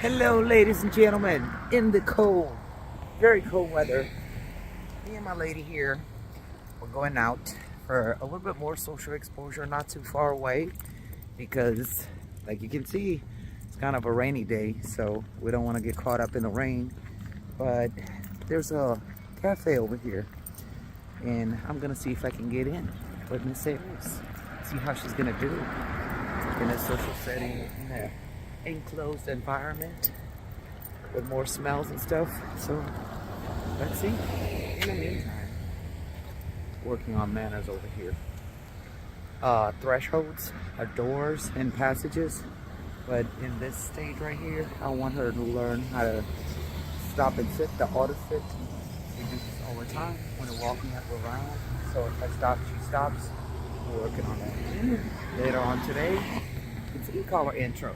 Hello, ladies and gentlemen, in the cold, very cold weather. Me and my lady here, we're going out for a little bit more social exposure, not too far away, because like you can see, it's kind of a rainy day, so we don't want to get caught up in the rain. But there's a cafe over here, and I'm gonna see if I can get in with Miss Eris, see how she's gonna do in a social setting, in a enclosed environment with more smells and stuff. So let's see. In the meantime, working on manners over here. Thresholds are doors and passages, but in this stage right here, I want her to learn how to stop and sit, the auto sit. We do this all the time when we're walking up around. So if I stop, she stops. We're working on that later on today. It's e-collar intro.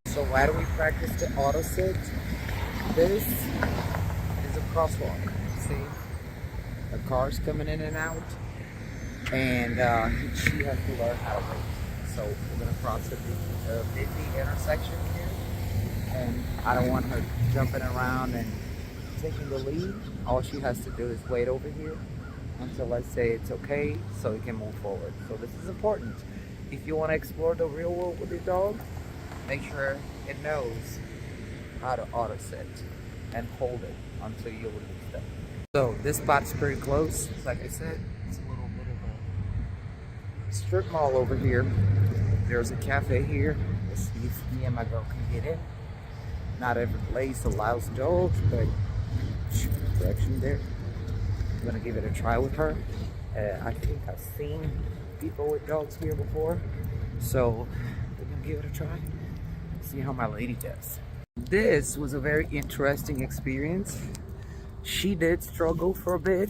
So why do we practice the auto sit? This is a crosswalk. See, the cars coming in and out, and she has to learn how to wait. So we're gonna cross a busy intersection here, and I don't want her jumping around and taking the lead. All she has to do is wait over here until I say it's okay, so we can move forward. So this is important. If you want to explore the real world with your dog, make sure it knows how to auto sit and hold it until you release them. So this spot's pretty close. Like I said, it's a little bit of a strip mall over here. There's a cafe here. Let's see if me and my girl can get in. Not every place allows dogs, but direction there. I'm gonna give it a try with her. I think I've seen people with dogs here before, so we're gonna give it a try. See how my lady does. This was a very interesting experience. She did struggle for a bit.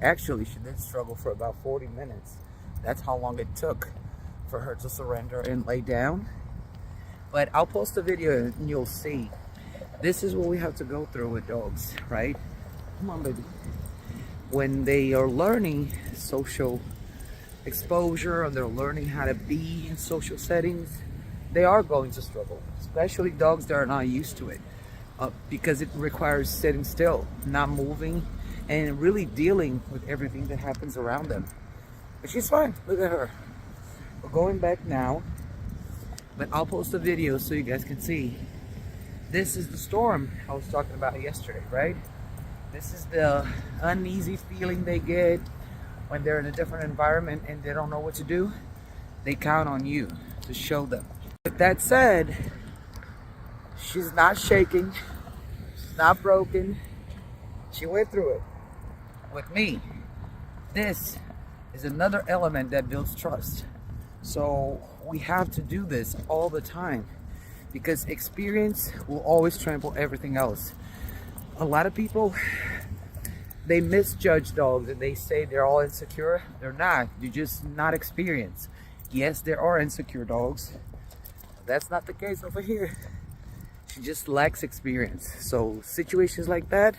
Actually, she did struggle for about 40 minutes. That's how long it took for her to surrender and lay down. But I'll post a video and you'll see. This is what we have to go through with dogs, right? Come on, baby. When they are learning social exposure and they're learning how to be in social settings, they are going to struggle, especially dogs that are not used to it, because it requires sitting still, not moving, and really dealing with everything that happens around them. But she's fine. Look at her. We're going back now, but I'll post a video so you guys can see. This is the storm I was talking about yesterday, right? This is the uneasy feeling they get when they're in a different environment and they don't know what to do. They count on you to show them. With that said, she's not shaking, she's not broken. She went through it with me. This is another element that builds trust. So we have to do this all the time, because experience will always trample everything else. A lot of people, they misjudge dogs and they say they're all insecure. They're not. They're just not experienced. Yes, there are insecure dogs. That's not the case over here. She just lacks experience. So situations like that,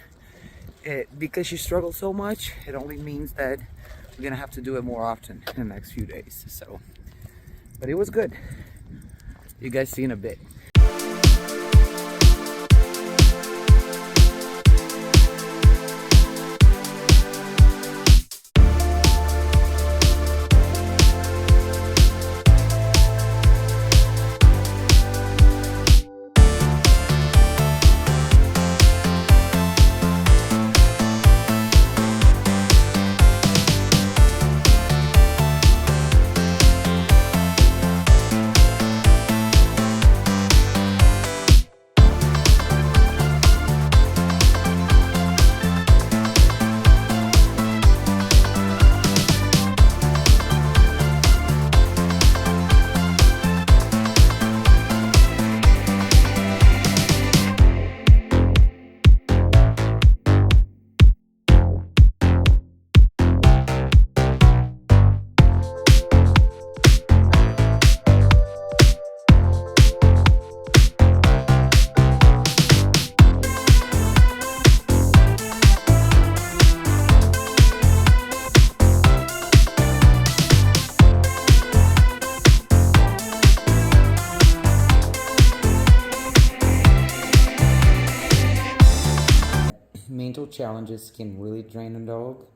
because she struggles so much, it only means that we're gonna have to do it more often in the next few days. So, but it was good. You guys see in a bit. mental challenges can really drain a dog.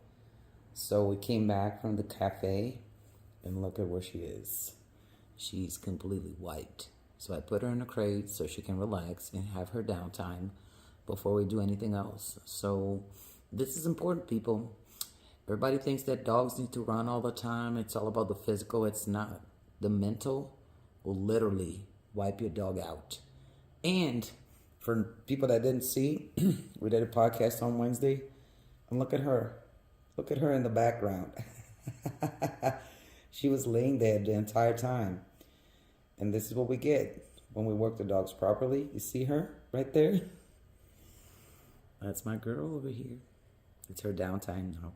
So we came back from the cafe and look at where she is. She's completely wiped. So I put her in a crate so she can relax and have her downtime before we do anything else. So this is important, people. Everybody thinks that dogs need to run all the time. It's all about the physical. It's not. The mental will literally wipe your dog out. And for people that didn't see, we did a podcast on Wednesday. And look at her. Look at her in the background. She was laying there the entire time. And this is what we get when we work the dogs properly. You see her right there? That's my girl over here. It's her downtime now.